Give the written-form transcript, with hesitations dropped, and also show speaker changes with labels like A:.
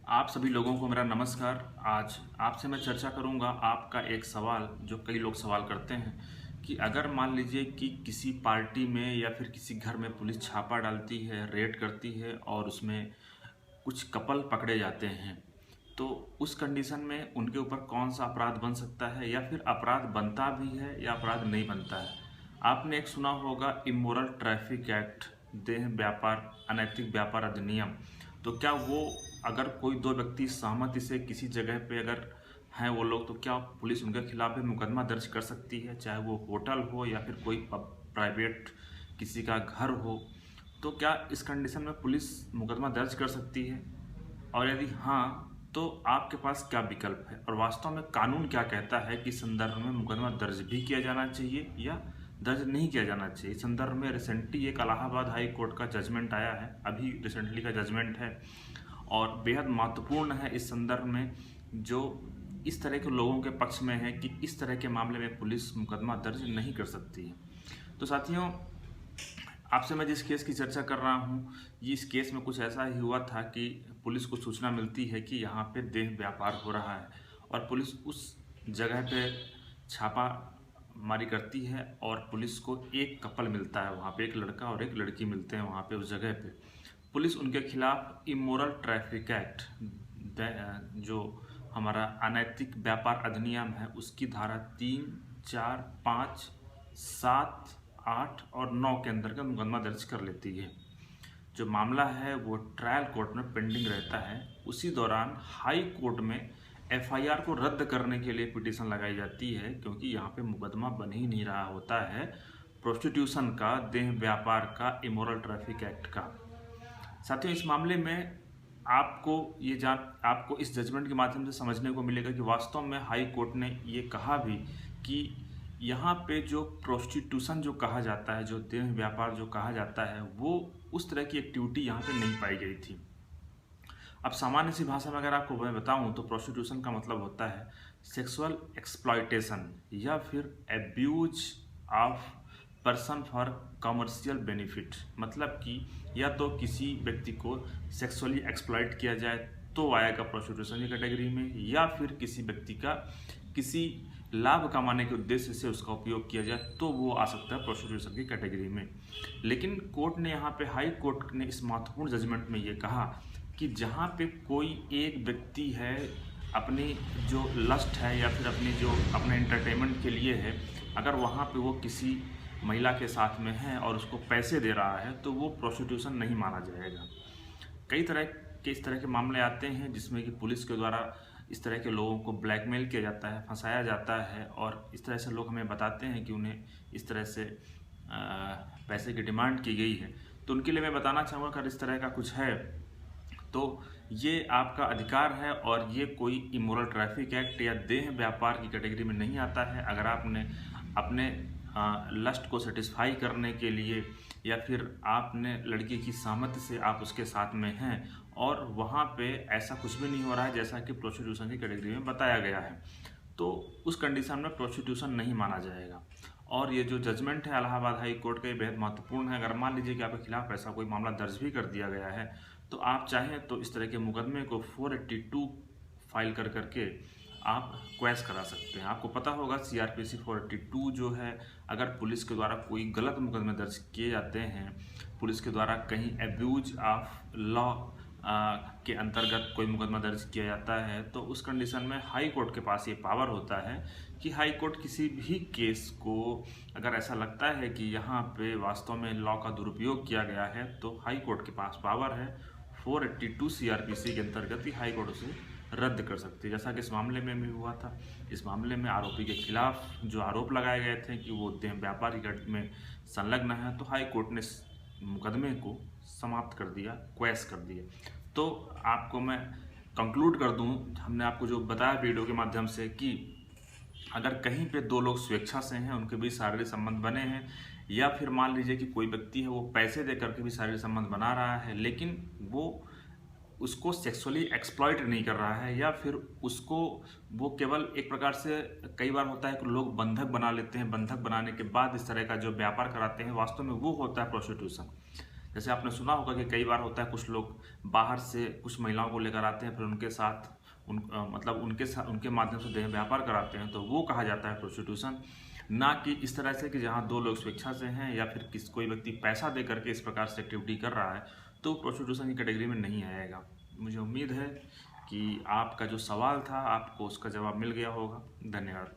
A: आप सभी लोगों को मेरा नमस्कार। आज आपसे मैं चर्चा करूंगा आपका एक सवाल जो कई लोग सवाल करते हैं कि अगर मान लीजिए कि किसी पार्टी में या फिर किसी घर में पुलिस छापा डालती है, रेड करती है और उसमें कुछ कपल पकड़े जाते हैं, तो उस कंडीशन में उनके ऊपर कौन सा अपराध बन सकता है या फिर अपराध बनता भी है या अपराध नहीं बनता है। आपने एक सुना होगा इमोरल ट्रैफिक एक्ट, देह व्यापार अनैतिक व्यापार अधिनियम। तो क्या वो अगर कोई दो व्यक्ति सहमति से किसी जगह पे अगर हैं वो लोग, तो क्या पुलिस उनके खिलाफ भी मुकदमा दर्ज कर सकती है, चाहे वो होटल हो या फिर कोई प्राइवेट किसी का घर हो। तो क्या इस कंडीशन में पुलिस मुकदमा दर्ज कर सकती है, और यदि हाँ तो आपके पास क्या विकल्प है, और वास्तव में कानून क्या कहता है कि इस संदर्भ में मुकदमा दर्ज भी किया जाना चाहिए या दर्ज नहीं किया जाना चाहिए। इस संदर्भ में रिसेंटली एक इलाहाबाद हाई कोर्ट का जजमेंट आया है, अभी रिसेंटली का जजमेंट है और बेहद महत्वपूर्ण है इस संदर्भ में, जो इस तरह के लोगों के पक्ष में है कि इस तरह के मामले में पुलिस मुकदमा दर्ज नहीं कर सकती है। तो साथियों, आपसे मैं जिस केस की चर्चा कर रहा हूँ, ये इस केस में कुछ ऐसा ही हुआ था कि पुलिस को सूचना मिलती है कि यहाँ पे देह व्यापार हो रहा है और पुलिस उस जगह पे छापा मारी करती है और पुलिस को एक कपल मिलता है, वहाँ पे एक लड़का और एक लड़की मिलते हैं वहाँ पे उस जगह पे। पुलिस उनके खिलाफ इमोरल ट्रैफिक एक्ट, जो हमारा अनैतिक व्यापार अधिनियम है, उसकी धारा 3, 4, 5, 7, 8 और 9 के अंतर्गत मुकदमा दर्ज कर लेती है। जो मामला है वो ट्रायल कोर्ट में पेंडिंग रहता है। उसी दौरान हाई कोर्ट में एफआईआर को रद्द करने के लिए पिटीशन लगाई जाती है, क्योंकि यहाँ पे मुकदमा बन ही नहीं रहा होता है प्रोस्टिट्यूशन का, देह व्यापार का, इमोरल ट्रैफिक एक्ट का। साथियों, इस मामले में आपको इस जजमेंट के माध्यम से समझने को मिलेगा कि वास्तव में हाई कोर्ट ने ये कहा भी कि यहाँ पे जो प्रोस्टिट्यूशन जो कहा जाता है, जो देह व्यापार जो कहा जाता है, वो उस तरह की एक्टिविटी यहाँ पे नहीं पाई गई थी। अब सामान्य सी भाषा में अगर आपको मैं बताऊं तो प्रोस्टिट्यूशन का मतलब होता है सेक्सुअल एक्सप्लॉयटेशन या फिर abuse of person for commercial benefit. मतलब कि या तो किसी व्यक्ति को सेक्सुअली एक्सप्लॉइट किया जाए तो आएगा प्रोस्टिट्यूशन की कैटेगरी में, या फिर किसी व्यक्ति का किसी लाभ कमाने के उद्देश्य से उसका उपयोग किया जाए तो वो आ सकता है प्रोस्टिट्यूशन की कैटेगरी में। लेकिन कोर्ट ने यहाँ पे, हाई कोर्ट ने इस महत्वपूर्ण जजमेंट में ये कहा कि जहाँ पे कोई एक व्यक्ति है, अपनी जो लस्ट है या फिर अपने एंटरटेनमेंट के लिए है, अगर वहाँ पे वो किसी महिला के साथ में है और उसको पैसे दे रहा है तो वो प्रोस्टिट्यूशन नहीं माना जाएगा। कई तरह के इस तरह के मामले आते हैं जिसमें कि पुलिस के द्वारा इस तरह के लोगों को ब्लैकमेल किया जाता है, फंसाया जाता है, और इस तरह से लोग हमें बताते हैं कि उन्हें इस तरह से पैसे की डिमांड की गई है। तो उनके लिए मैं बताना चाहूँगा अगर इस तरह का कुछ है तो ये आपका अधिकार है और ये कोई इमोरल ट्रैफिक एक्ट या देह व्यापार की कैटेगरी में नहीं आता है। अगर आपने अपने लस्ट को सेटिस्फाई करने के लिए या फिर आपने लड़की की सहमति से आप उसके साथ में हैं और वहाँ पे ऐसा कुछ भी नहीं हो रहा है जैसा कि प्रोस्टिट्यूशन की कैटेगरी में बताया गया है, तो उस कंडीशन में प्रोस्टिट्यूशन नहीं माना जाएगा। और ये जो जजमेंट है इलाहाबाद हाई कोर्ट का, ये बेहद महत्वपूर्ण है। अगर मान लीजिए कि आपके खिलाफ ऐसा कोई मामला दर्ज भी कर दिया गया है तो आप चाहें तो इस तरह के मुकदमे को 482 फाइल करके आप क्वेश करा सकते हैं। आपको पता होगा सीआरपीसी 482 जो है, अगर पुलिस के द्वारा कोई गलत मुकदमे दर्ज किए जाते हैं, पुलिस के द्वारा कहीं एब्यूज ऑफ लॉ के अंतर्गत कोई मुकदमा दर्ज किया जाता है, तो उस कंडीशन में हाई कोर्ट के पास ये पावर होता है कि हाई कोर्ट किसी भी केस को अगर ऐसा लगता है कि यहाँ पे वास्तव में लॉ का दुरुपयोग किया गया है, तो हाई कोर्ट के पास पावर है 482 सीआरपीसी के अंतर्गत ही हाई कोर्ट उसे रद्द कर सकती है। जैसा कि इस मामले में भी हुआ था। इस मामले में आरोपी के खिलाफ जो आरोप लगाए गए थे कि वो देह व्यापार की घटना में संलग्न है, तो हाई कोर्ट ने मुकदमे को समाप्त कर दिया, क्वैश कर दिया। तो आपको मैं कंक्लूड कर दूं, हमने आपको जो बताया वीडियो के माध्यम से कि अगर कहीं पे दो लोग स्वेच्छा से हैं, उनके बीच शारीरिक संबंध बने हैं, या फिर मान लीजिए कि कोई व्यक्ति है वो पैसे दे करके भी शारीरिक संबंध बना रहा है, लेकिन वो उसको सेक्सुअली एक्सप्लॉइट नहीं कर रहा है, या फिर उसको वो केवल एक प्रकार से, कई बार होता है कि लोग बंधक बना लेते हैं, बंधक बनाने के बाद इस तरह का जो व्यापार कराते हैं, वास्तव में वो होता है प्रोस्टिट्यूशन। जैसे आपने सुना होगा कि कई बार होता है कुछ लोग बाहर से कुछ महिलाओं को लेकर आते हैं, फिर उनके साथ मतलब उनके माध्यम से देह व्यापार कराते हैं, तो वो कहा जाता है प्रोस्टिट्यूशन। ना कि इस तरह से कि जहाँ दो लोग स्वेच्छा से हैं या फिर कोई व्यक्ति पैसा दे करके इस प्रकार से एक्टिविटी कर रहा है, तो प्रोस्टिट्यूशन की कैटेगरी में नहीं आएगा। मुझे उम्मीद है कि आपका जो सवाल था आपको उसका जवाब मिल गया होगा। धन्यवाद।